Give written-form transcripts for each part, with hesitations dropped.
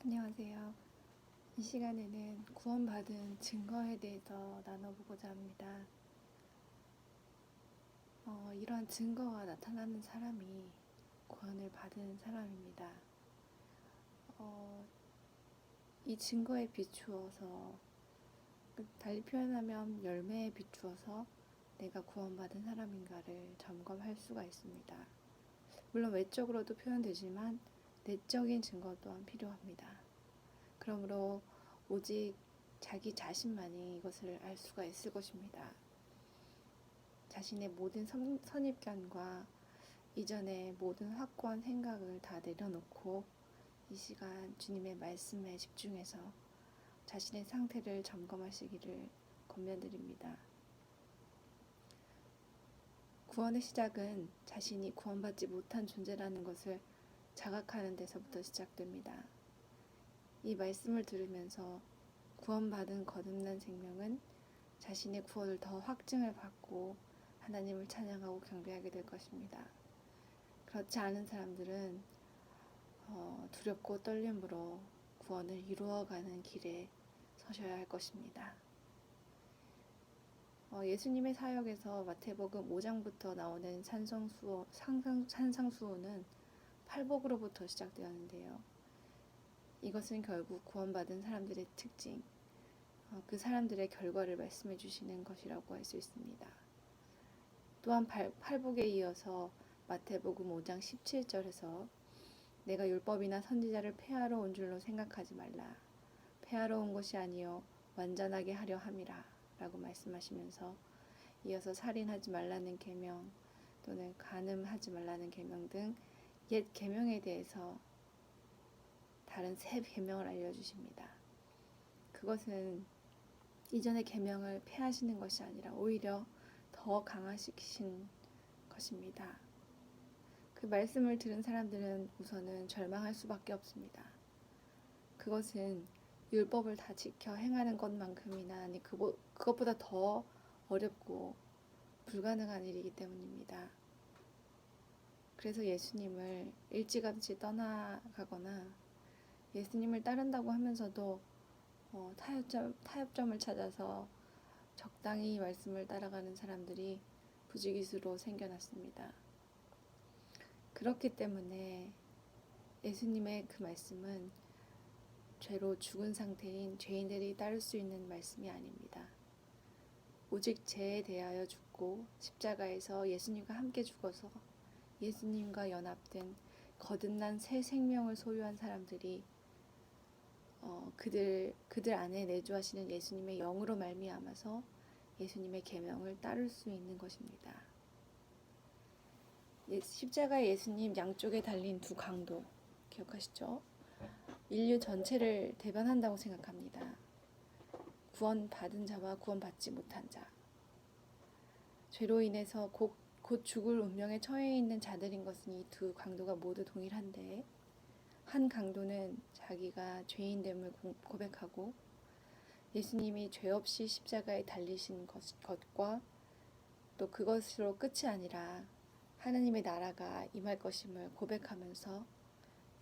안녕하세요. 이 시간에는 구원받은 증거에 대해서 나눠보고자 합니다. 이러한 증거가 나타나는 사람이 구원을 받은 사람입니다. 이 증거에 비추어서, 달리 표현하면 열매에 비추어서 내가 구원받은 사람인가를 점검할 수가 있습니다. 물론 외적으로도 표현되지만 내적인 증거 또한 필요합니다. 그러므로 오직 자기 자신만이 이것을 알 수가 있을 것입니다. 자신의 모든 선입견과 이전의 모든 확고한 생각을 다 내려놓고 이 시간 주님의 말씀에 집중해서 자신의 상태를 점검하시기를 권면드립니다. 구원의 시작은 자신이 구원받지 못한 존재라는 것을 자각하는 데서부터 시작됩니다. 이 말씀을 들으면서 구원받은 거듭난 생명은 자신의 구원을 더 확증을 받고 하나님을 찬양하고 경배하게 될 것입니다. 그렇지 않은 사람들은 두렵고 떨림으로 구원을 이루어가는 길에 서셔야 할 것입니다. 예수님의 사역에서 마태복음 5장부터 나오는 산상수호는 팔복으로부터 시작되었는데요. 이것은 결국 구원받은 사람들의 특징, 그 사람들의 결과를 말씀해 주시는 것이라고 할 수 있습니다. 또한 팔복에 이어서 마태복음 5장 17절에서 내가 율법이나 선지자를 폐하러 온 줄로 생각하지 말라. 폐하러 온 것이 아니요 완전하게 하려 함이라 라고 말씀하시면서 이어서 살인하지 말라는 계명 또는 간음하지 말라는 계명 등 옛 계명에 대해서 다른 새 계명을 알려주십니다. 그것은 이전의 계명을 폐하시는 것이 아니라 오히려 더 강화시키신 것입니다. 그 말씀을 들은 사람들은 우선은 절망할 수밖에 없습니다. 그것은 율법을 다 지켜 행하는 것만큼이나 아니 그것보다 더 어렵고 불가능한 일이기 때문입니다. 그래서 예수님을 일찌감치 떠나가거나 예수님을 따른다고 하면서도 타협점을 찾아서 적당히 말씀을 따라가는 사람들이 부지기수로 생겨났습니다. 그렇기 때문에 예수님의 그 말씀은 죄로 죽은 상태인 죄인들이 따를 수 있는 말씀이 아닙니다. 오직 죄에 대하여 죽고 십자가에서 예수님과 함께 죽어서 예수님과 연합된 거듭난 새 생명을 소유한 사람들이 그들 안에 내주하시는 예수님의 영으로 말미암아서 예수님의 계명을 따를 수 있는 것입니다. 십자가의 예수님 양쪽에 달린 두 강도 기억하시죠? 인류 전체를 대변한다고 생각합니다. 구원받은 자와 구원받지 못한 자. 죄로 인해서 곧 죽을 운명에 처해 있는 자들인 것은 이 두 강도가 모두 동일한데 한 강도는 자기가 죄인됨을 고백하고 예수님이 죄 없이 십자가에 달리신 것과 또 그것으로 끝이 아니라 하나님의 나라가 임할 것임을 고백하면서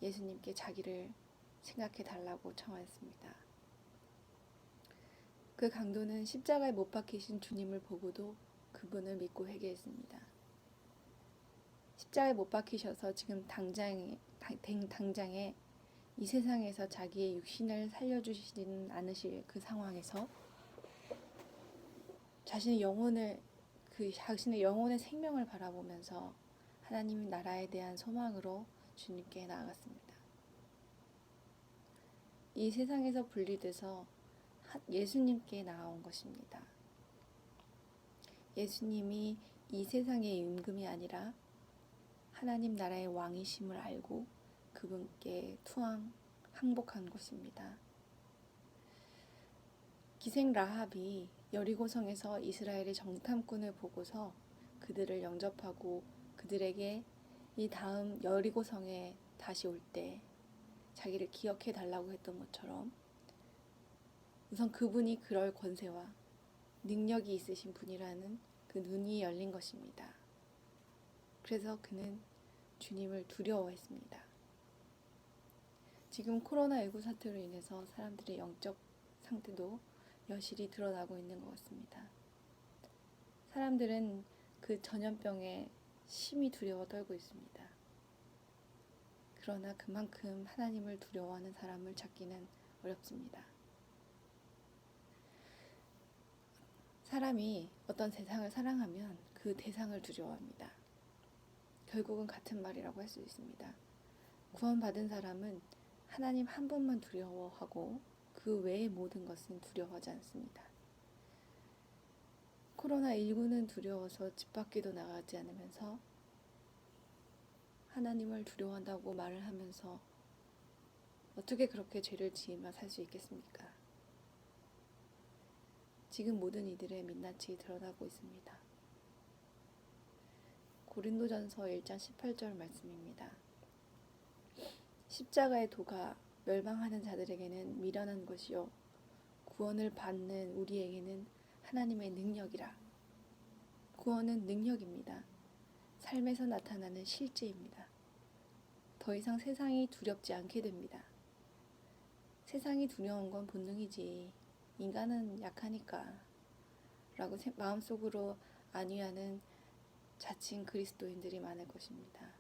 예수님께 자기를 생각해 달라고 청하였습니다. 그 강도는 십자가에 못 박히신 주님을 보고도 그분을 믿고 회개했습니다. 십자가에 못 박히셔서 지금 당장에 이 세상에서 자기의 육신을 살려주시지는 않으실 그 상황에서 자신의 영혼의 생명을 바라보면서 하나님 나라에 대한 소망으로 주님께 나아갔습니다. 이 세상에서 분리돼서 예수님께 나아온 것입니다. 예수님이 이 세상의 임금이 아니라 하나님 나라의 왕이심을 알고 그분께 항복한 것입니다. 기생 라합이 여리고성에서 이스라엘의 정탐꾼을 보고서 그들을 영접하고 그들에게 이 다음 여리고성에 다시 올 때 자기를 기억해 달라고 했던 것처럼 우선 그분이 그럴 권세와 능력이 있으신 분이라는 그 눈이 열린 것입니다. 그래서 그는 주님을 두려워했습니다. 지금 코로나19 사태로 인해서 사람들의 영적 상태도 여실히 드러나고 있는 것 같습니다. 사람들은 그 전염병에 심히 두려워 떨고 있습니다. 그러나 그만큼 하나님을 두려워하는 사람을 찾기는 어렵습니다. 사람이 어떤 대상을 사랑하면 그 대상을 두려워합니다. 결국은 같은 말이라고 할 수 있습니다. 구원받은 사람은 하나님 한 분만 두려워하고 그 외의 모든 것은 두려워하지 않습니다. 코로나19는 두려워서 집 밖에도 나가지 않으면서 하나님을 두려워한다고 말을 하면서 어떻게 그렇게 죄를 지으며 살 수 있겠습니까? 지금 모든 이들의 민낯이 드러나고 있습니다. 고린도전서 1장 18절 말씀입니다. 십자가의 도가 멸망하는 자들에게는 미련한 것이요 구원을 받는 우리에게는 하나님의 능력이라. 구원은 능력입니다. 삶에서 나타나는 실제입니다. 더 이상 세상이 두렵지 않게 됩니다. 세상이 두려운 건 본능이지 인간은 약하니까 라고 마음속으로 안위하는 자칭 그리스도인들이 많을 것입니다.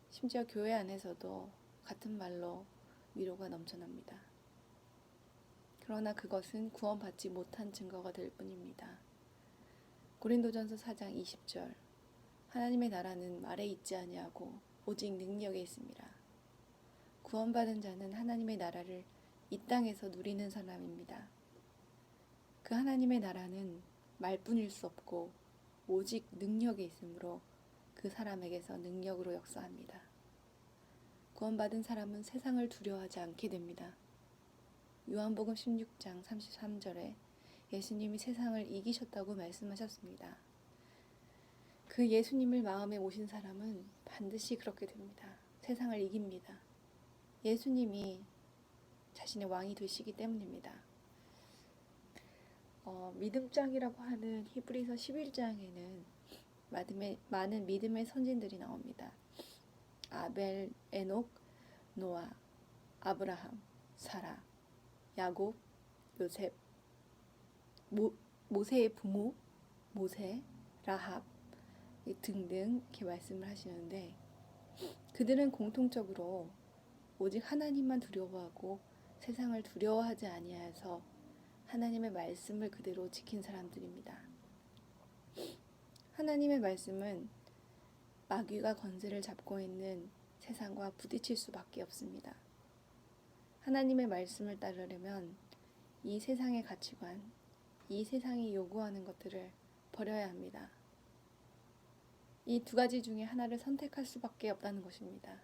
심지어 교회 안에서도 같은 말로 위로가 넘쳐납니다. 그러나 그것은 구원받지 못한 증거가 될 뿐입니다. 고린도전서 4장 20절 하나님의 나라는 말에 있지 아니하고 오직 능력에 있습니다. 구원받은 자는 하나님의 나라를 이 땅에서 누리는 사람입니다. 그 하나님의 나라는 말뿐일 수 없고 오직 능력에 있으므로 그 사람에게서 능력으로 역사합니다. 구원받은 사람은 세상을 두려워하지 않게 됩니다. 요한복음 16장 33절에 예수님이 세상을 이기셨다고 말씀하셨습니다. 그 예수님을 마음에 모신 사람은 반드시 그렇게 됩니다. 세상을 이깁니다. 예수님이 자신의 왕이 되시기 때문입니다. 믿음장이라고 하는 히브리서 11장에는 많은 믿음의 선진들이 나옵니다. 아벨, 에녹, 노아, 아브라함, 사라, 야곱, 요셉, 모세의 부모, 모세, 라합 등등 이렇게 말씀을 하시는데 그들은 공통적으로 오직 하나님만 두려워하고 세상을 두려워하지 아니하여서 하나님의 말씀을 그대로 지킨 사람들입니다. 하나님의 말씀은 마귀가 권세를 잡고 있는 세상과 부딪힐 수밖에 없습니다. 하나님의 말씀을 따르려면 이 세상의 가치관, 이 세상이 요구하는 것들을 버려야 합니다. 이 두 가지 중에 하나를 선택할 수밖에 없다는 것입니다.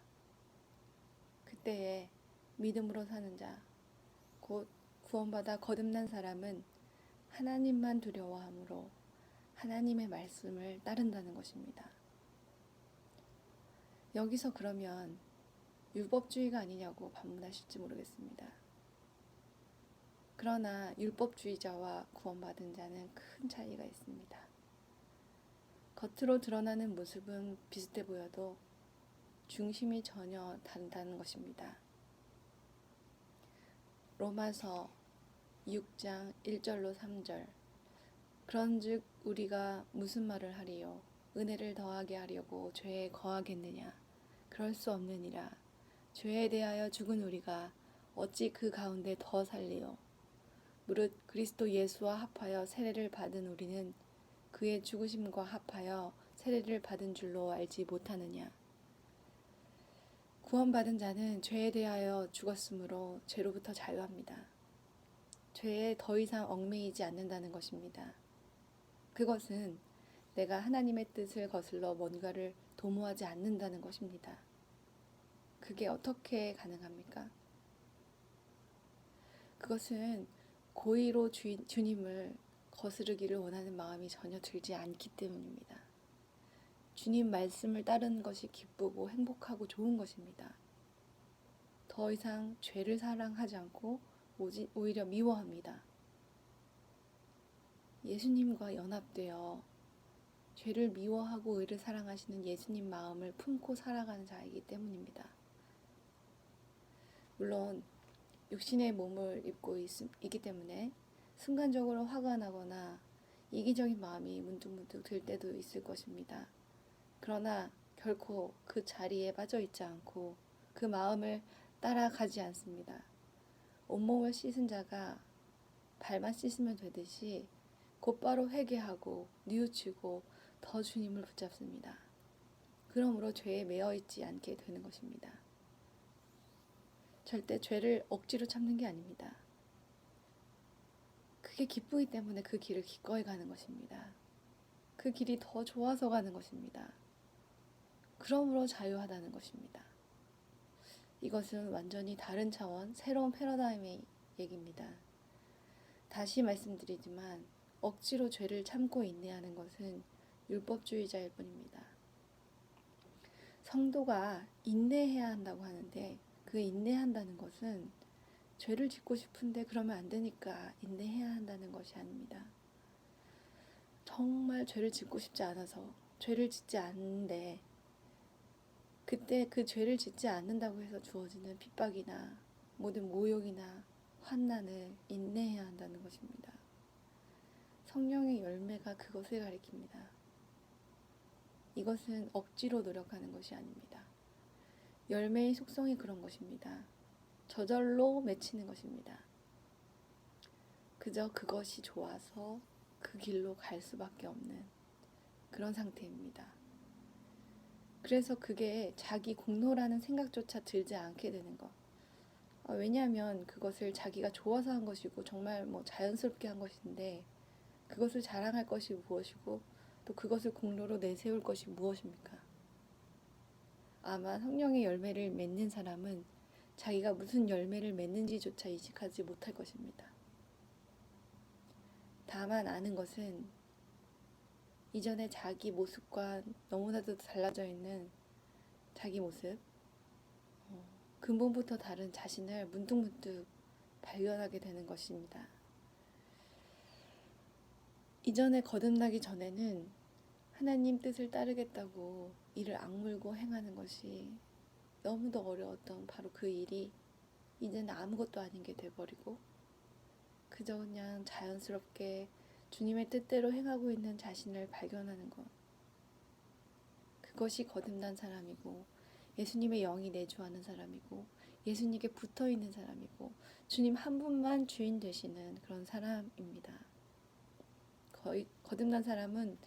그때에 믿음으로 사는 자, 곧 구원받아 거듭난 사람은 하나님만 두려워하므로 하나님의 말씀을 따른다는 것입니다. 여기서 그러면 율법주의가 아니냐고 반문하실지 모르겠습니다. 그러나 율법주의자와 구원받은 자는 큰 차이가 있습니다. 겉으로 드러나는 모습은 비슷해 보여도 중심이 전혀 다르다는 것입니다. 로마서 6장 1절로 3절 그런즉 우리가 무슨 말을 하리요? 은혜를 더하게 하려고 죄에 거하겠느냐? 그럴 수 없느니라. 죄에 대하여 죽은 우리가 어찌 그 가운데 더 살리요? 무릇 그리스도 예수와 합하여 세례를 받은 우리는 그의 죽으심과 합하여 세례를 받은 줄로 알지 못하느냐? 구원받은 자는 죄에 대하여 죽었으므로 죄로부터 자유합니다. 죄에 더 이상 얽매이지 않는다는 것입니다. 그것은 내가 하나님의 뜻을 거슬러 뭔가를 도모하지 않는다는 것입니다. 그게 어떻게 가능합니까? 그것은 고의로 주님을 거스르기를 원하는 마음이 전혀 들지 않기 때문입니다. 주님 말씀을 따르는 것이 기쁘고 행복하고 좋은 것입니다. 더 이상 죄를 사랑하지 않고 오히려 미워합니다. 예수님과 연합되어 죄를 미워하고 의를 사랑하시는 예수님 마음을 품고 살아가는 자이기 때문입니다. 물론 육신의 몸을 입고 있기 때문에 순간적으로 화가 나거나 이기적인 마음이 문득문득 들 때도 있을 것입니다. 그러나 결코 그 자리에 빠져 있지 않고 그 마음을 따라가지 않습니다. 온몸을 씻은 자가 발만 씻으면 되듯이 곧바로 회개하고 뉘우치고 더 주님을 붙잡습니다. 그러므로 죄에 매여 있지 않게 되는 것입니다. 절대 죄를 억지로 참는 게 아닙니다. 그게 기쁘기 때문에 그 길을 기꺼이 가는 것입니다. 그 길이 더 좋아서 가는 것입니다. 그러므로 자유하다는 것입니다. 이것은 완전히 다른 차원, 새로운 패러다임의 얘기입니다. 다시 말씀드리지만 억지로 죄를 참고 인내하는 것은 율법주의자일 뿐입니다. 성도가 인내해야 한다고 하는데 그 인내한다는 것은 죄를 짓고 싶은데 그러면 안 되니까 인내해야 한다는 것이 아닙니다. 정말 죄를 짓고 싶지 않아서 죄를 짓지 않는데 그때 그 죄를 짓지 않는다고 해서 주어지는 핍박이나 모든 모욕이나 환난을 인내해야 한다는 것입니다. 성령의 열매가 그것을 가리킵니다. 이것은 억지로 노력하는 것이 아닙니다. 열매의 속성이 그런 것입니다. 저절로 맺히는 것입니다. 그저 그것이 좋아서 그 길로 갈 수밖에 없는 그런 상태입니다. 그래서 그게 자기 공로라는 생각조차 들지 않게 되는 것. 왜냐하면 그것을 자기가 좋아서 한 것이고 정말 자연스럽게 한 것인데 그것을 자랑할 것이 무엇이고 또 그것을 공로로 내세울 것이 무엇입니까? 아마 성령의 열매를 맺는 사람은 자기가 무슨 열매를 맺는지조차 인식하지 못할 것입니다. 다만 아는 것은 이전에 자기 모습과 너무나도 달라져 있는 자기 모습, 근본부터 다른 자신을 문득문득 발견하게 되는 것입니다. 이전에 거듭나기 전에는 하나님 뜻을 따르겠다고 이를 악물고 행하는 것이 너무도 어려웠던 바로 그 일이 이제는 아무것도 아닌 게 돼버리고 그저 그냥 자연스럽게 주님의 뜻대로 행하고 있는 자신을 발견하는 것. 그것이 거듭난 사람이고 예수님의 영이 내주하는 사람이고 예수님께 붙어있는 사람이고 주님 한 분만 주인 되시는 그런 사람입니다. 거듭난 사람은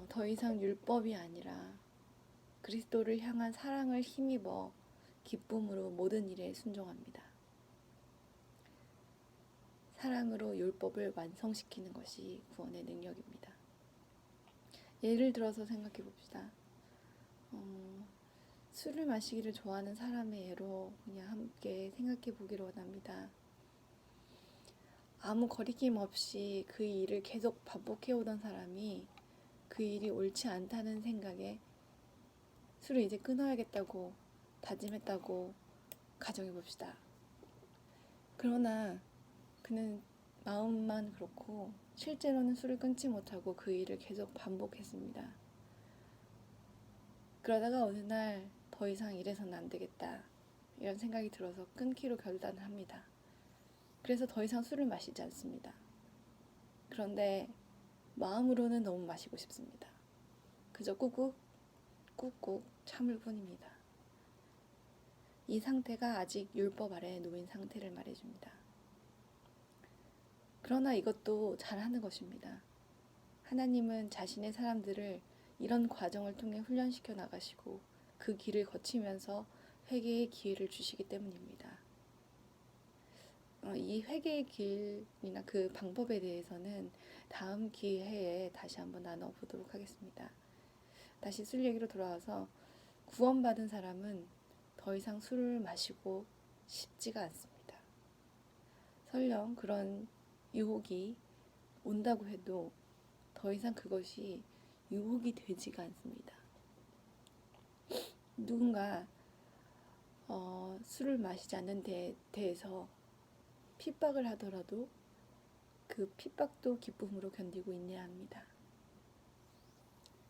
더 이상 율법이 아니라 그리스도를 향한 사랑을 힘입어 기쁨으로 모든 일에 순종합니다. 사랑으로 율법을 완성시키는 것이 구원의 능력입니다. 예를 들어서 생각해 봅시다. 술을 마시기를 좋아하는 사람의 예로 그냥 함께 생각해 보기를 원합니다. 아무 거리낌 없이 그 일을 계속 반복해 오던 사람이 그 일이 옳지 않다는 생각에 술을 이제 끊어야겠다고 다짐했다고 가정해 봅시다. 그러나 그는 마음만 그렇고 실제로는 술을 끊지 못하고 그 일을 계속 반복했습니다. 그러다가 어느 날 더 이상 이래서는 안 되겠다 이런 생각이 들어서 끊기로 결단을 합니다. 그래서 더 이상 술을 마시지 않습니다. 그런데 마음으로는 너무 마시고 싶습니다. 그저 꾹꾹 참을 뿐입니다. 이 상태가 아직 율법 아래에 놓인 상태를 말해줍니다. 그러나 이것도 잘하는 것입니다. 하나님은 자신의 사람들을 이런 과정을 통해 훈련시켜 나가시고 그 길을 거치면서 회개의 기회를 주시기 때문입니다. 이 회개의 길이나 그 방법에 대해서는 다음 기회에 다시 한번 나눠보도록 하겠습니다. 다시 술 얘기로 돌아와서 구원받은 사람은 더 이상 술을 마시고 싶지가 않습니다. 설령 그런 유혹이 온다고 해도 더 이상 그것이 유혹이 되지가 않습니다. 누군가 술을 마시지 않는 데에 대해서 핍박을 하더라도 그 핍박도 기쁨으로 견디고 인내합니다.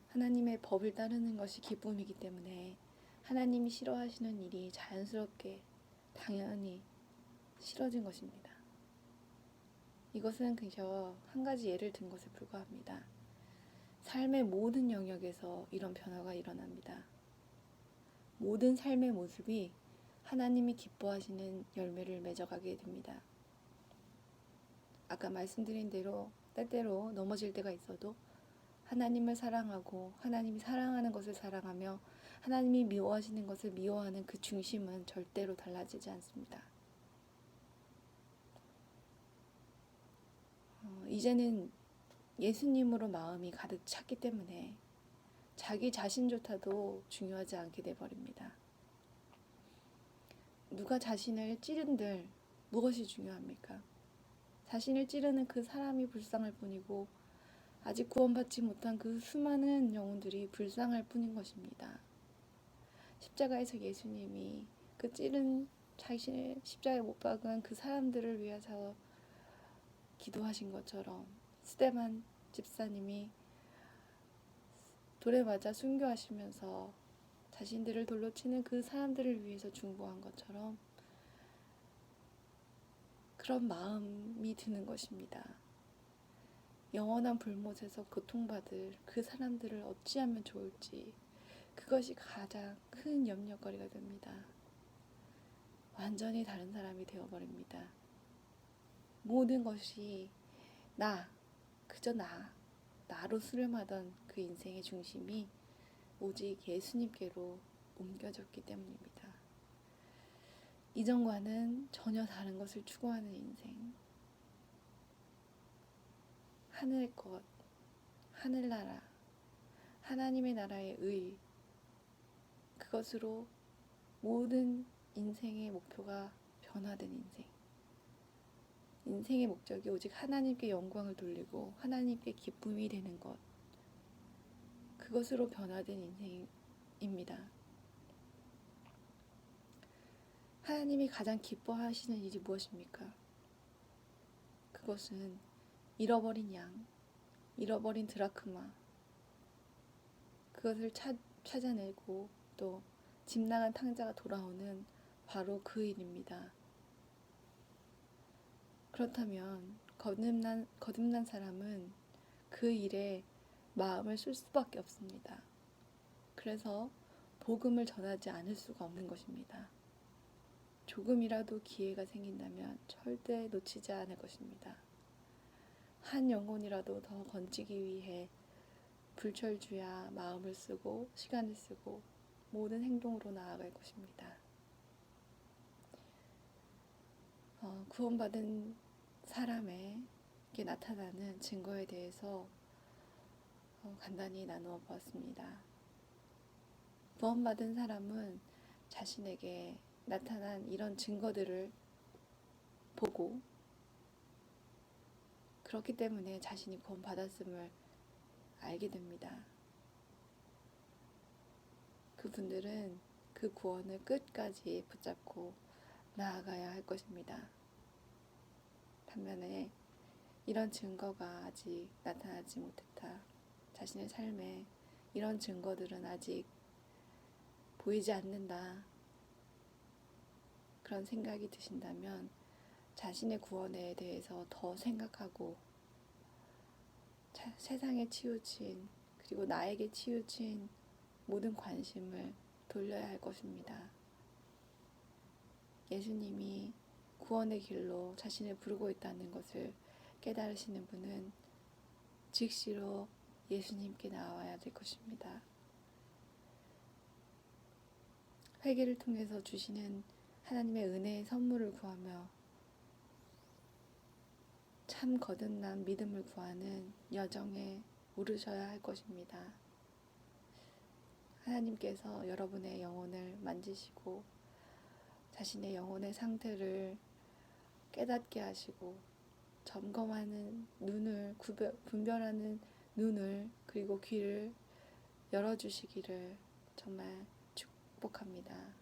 하나님의 법을 따르는 것이 기쁨이기 때문에 하나님이 싫어하시는 일이 자연스럽게 당연히 싫어진 것입니다. 이것은 그저 한 가지 예를 든 것에 불과합니다. 삶의 모든 영역에서 이런 변화가 일어납니다. 모든 삶의 모습이 하나님이 기뻐하시는 열매를 맺어가게 됩니다. 아까 말씀드린 대로 때때로 넘어질 때가 있어도 하나님을 사랑하고 하나님이 사랑하는 것을 사랑하며 하나님이 미워하시는 것을 미워하는 그 중심은 절대로 달라지지 않습니다. 이제는 예수님으로 마음이 가득 찼기 때문에 자기 자신조차도 중요하지 않게 돼버립니다. 누가 자신을 찌른들 무엇이 중요합니까? 자신을 찌르는 그 사람이 불쌍할 뿐이고 아직 구원받지 못한 그 수많은 영혼들이 불쌍할 뿐인 것입니다. 십자가에서 예수님이 그 찌른 자신을 십자가에 못 박은 그 사람들을 위해서 기도하신 것처럼 스데반 집사님이 돌에 맞아 순교하시면서 자신들을 돌로 치는 그 사람들을 위해서 중보한 것처럼 그런 마음이 드는 것입니다. 영원한 불못에서 고통받을 그 사람들을 어찌하면 좋을지 그것이 가장 큰 염려거리가 됩니다. 완전히 다른 사람이 되어버립니다. 모든 것이 그저 나로 수렴하던 그 인생의 중심이 오직 예수님께로 옮겨졌기 때문입니다. 이전과는 전혀 다른 것을 추구하는 인생. 하늘 것, 하늘나라, 하나님의 나라의 의, 그것으로 모든 인생의 목표가 변화된 인생. 인생의 목적이 오직 하나님께 영광을 돌리고 하나님께 기쁨이 되는 것. 그것으로 변화된 인생입니다. 하나님이 가장 기뻐하시는 일이 무엇입니까? 그것은 잃어버린 양, 잃어버린 드라크마, 그것을 찾아내고 또 집 나간 탕자가 돌아오는 바로 그 일입니다. 그렇다면 거듭난 사람은 그 일에 마음을 쓸 수밖에 없습니다. 그래서 복음을 전하지 않을 수가 없는 것입니다. 조금이라도 기회가 생긴다면 절대 놓치지 않을 것입니다. 한 영혼이라도 더 건지기 위해 불철주야 마음을 쓰고 시간을 쓰고 모든 행동으로 나아갈 것입니다. 구원받은 사람에게 나타나는 증거에 대해서 간단히 나누어 보았습니다. 구원받은 사람은 자신에게 나타난 이런 증거들을 보고 그렇기 때문에 자신이 구원받았음을 알게 됩니다. 그분들은 그 구원을 끝까지 붙잡고 나아가야 할 것입니다. 반면에 이런 증거가 아직 나타나지 못했다. 자신의 삶에 이런 증거들은 아직 보이지 않는다. 그런 생각이 드신다면 자신의 구원에 대해서 더 생각하고 세상에 치우친 그리고 나에게 치우친 모든 관심을 돌려야 할 것입니다. 예수님이 구원의 길로 자신을 부르고 있다는 것을 깨달으시는 분은 즉시로 예수님께 나와야 될 것입니다. 회개를 통해서 주시는 하나님의 은혜의 선물을 구하며 참 거듭난 믿음을 구하는 여정에 오르셔야 할 것입니다. 하나님께서 여러분의 영혼을 만지시고 자신의 영혼의 상태를 깨닫게 하시고 점검하는 눈을 분별하는 눈을 그리고 귀를 열어주시기를 정말 축복합니다.